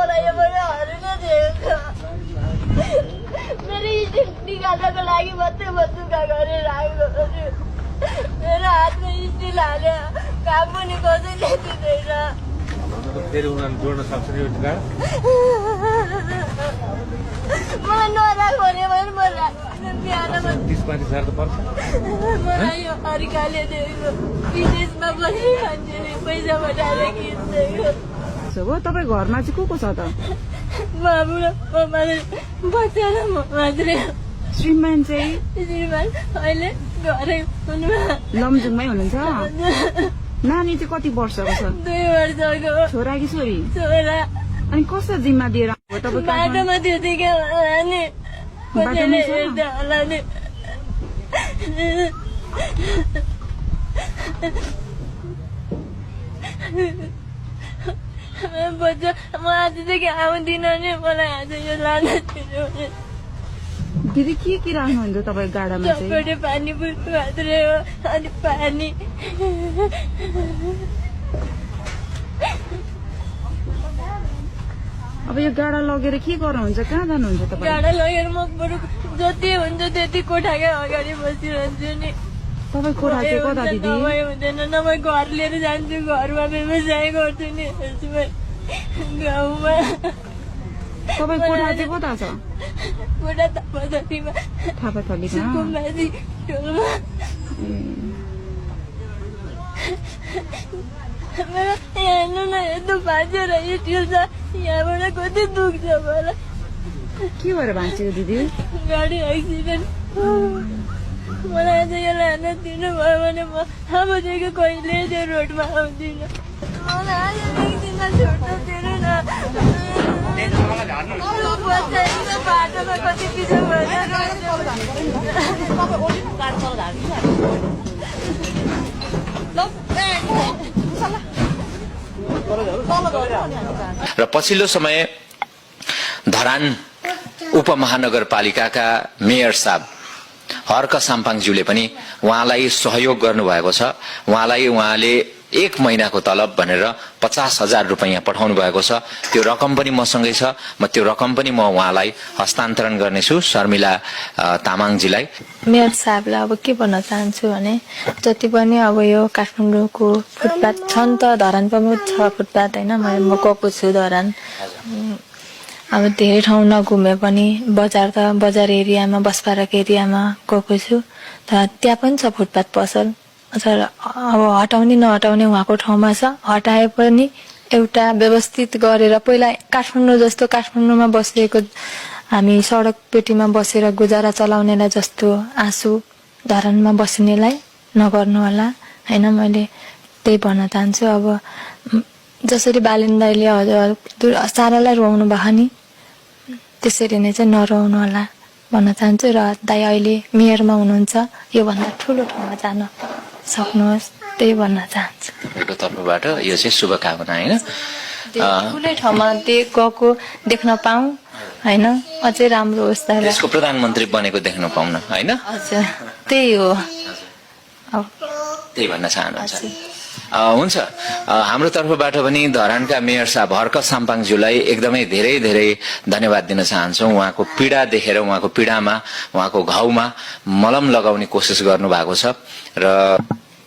मलाई यो पनि हरिने दिएको मेरो स्टिल निकाल्नको लागि मात्रै म दुःख गरेर आएको मेरो हातमा स्टिल हाल्यो काम पनि कसैले दिँदैन फेरि उनीहरू जोड्न सक्छ नि यो टिका मलाई नराख भने पनि म राख्दिनँ बिहानमा 30-35 हजार त पर्छ मलाई यो अर्काले दिएको विदेशमा पनि मान्छेले पैसा पठाएर किन्दैको हो। तपाईँ घरमा चाहिँ को छ त? बाबु र आमाले बच्चा र म मात्रै श्रीमान चाहिँ श्रीमान अहिले घरै हुनुहुन्छ लमजुङमै हुनुहुन्छ। नानी चाहिँ कति वर्षको छ? 2 वर्षको छोरा कि छोरी? छोरा अनि कस्तो जिम्मा दिएर तपाईँ बाटोमा त्यतिकै होला नि कसैले हेर्दै होला नि बच्चा म आजदेखि आउँदिनँ नि मलाई आज यो लान दिदी के राख्नुहुन्छ तपाईँ गाडामा चाहिँ? चपटे पानी मात्रै हो अनि पानी अब यो गाडा लगेर के गर्नुहुन्छ? कहाँ जानुहुन्छ तपाईँ? गाडा लगेर म बरु जति हुन्छ त्यति कोठाकै अगाडि बसिरहन्छु नि तपाईँ कोठा चाहिँ कता दिदी? नभए हुँदैन नभए घर लिएर जान्छु घरमा व्यवसाय गर्छु नि गाउँमा तपाईँ कोठा चाहिँ कता छ? कोठा थापाथलीमा थापाथलीमा। सुकुम्बासी टोलमा मेरो हेर्नु न यस्तो भाँच्यो र स्टिल छ यहाँबाट कति दुख्छ मलाई के भएर भाँचेको दिदी? गाडी एक्सिडेन्ट मलाई आज यो लान दिनुभयो भने म अबदेखि कहिले त्यो रोडमा आउँदिनँ मलाई आज एकदिनमा छोड्नु दिनु न बाटोमा कति पिछो र पछिल्लो समय धरान उपमहानगरपालिकाका मेयर साहब हर्क साम्पाङज्यूले पनि उहाँलाई सहयोग गर्नुभएको छ। उहाँले 1 महिनाको तलब भनेर 50,000 रुपैयाँ पठाउनु भएको छ। त्यो रकम पनि मसँगै छ। म त्यो रकम पनि म उहाँलाई हस्तान्तरण गर्नेछु शर्मिला तामाङजीलाई। मेयर साहबलाई अब के भन्न चाहन्छु भने जति पनि अब यो काठमाडौँको फुटपाथ छन् त धरानमा पनि छ फुटपाथ होइन म गएको छु धरान अब धेरै ठाउँ नघुमे पनि बजार एरियामा बसपारक एरियामा गएको छु तर त्यहाँ पनि छ फुटपाथ पसल अब हटाउने नहटाउने उहाँको ठाउँमा छ हटाए पनि एउटा व्यवस्थित गरेर पहिला काठमाडौँ जस्तो काठमाडौँमा बसेको हामी सडक पेटीमा बसेर गुजारा चलाउनेलाई जस्तो आँसु धरानमा बस्नेलाई नगर्नु होला हैन मैले त्यही भन्न चाहन्छु। अब जसरी बालिन दाइले हजुर सारालाई रुवाउनु भयो नि त्यसरी नै चाहिँ नरुवाउनु होला भन्न चाहन्छु र दाइ अहिले मेयरमा हुनुहुन्छ योभन्दा ठुलो ठाउँमा जान सक्नुहोस् त्यही भन्न चाहन्छु। मेरो तर्फबाट यो चाहिँ शुभकामना हैन ठुलै ठाउँमा गएको देख्न पाऊँ हैन अझै राम्रो होस् त देशको प्रधानमन्त्री बनेको देख्न पाउन हैन हजुर त्यही हो अब त्यही भन्न चाहनुहुन्छ। हुन्छ हाम्रो तर्फबाट पनि धरानका मेयर साहब हर्क साम्पाङज्यूलाई एकदमै धेरै धेरै धन्यवाद दिन चाहन्छौँ। उहाँको पीडा देखेर उहाँको पीडामा उहाँको घाउमा मलम लगाउने कोसिस गर्नु भएको छ र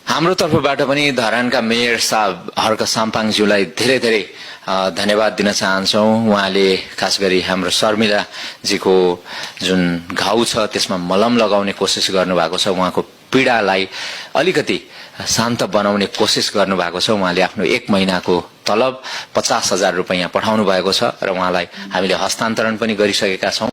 हाम्रो तर्फबाट पनि धरानका मेयर साहब हर्क साम्पाङज्यूलाई धेरै धेरै धन्यवाद दिन चाहन्छौँ। उहाँले खास गरी हाम्रो शर्मिलाजीको जुन घाउ छ त्यसमा मलम लगाउने कोसिस गर्नुभएको छ। उहाँको पीडालाई अलिकति शान्त बनाउने कोसिस गर्नुभएको छ। उहाँले आफ्नो 1 महिनाको तलब 50,000 रुपैयाँ पठाउनु भएको छ र उहाँलाई हामीले हस्तान्तरण पनि गरिसकेका छौँ।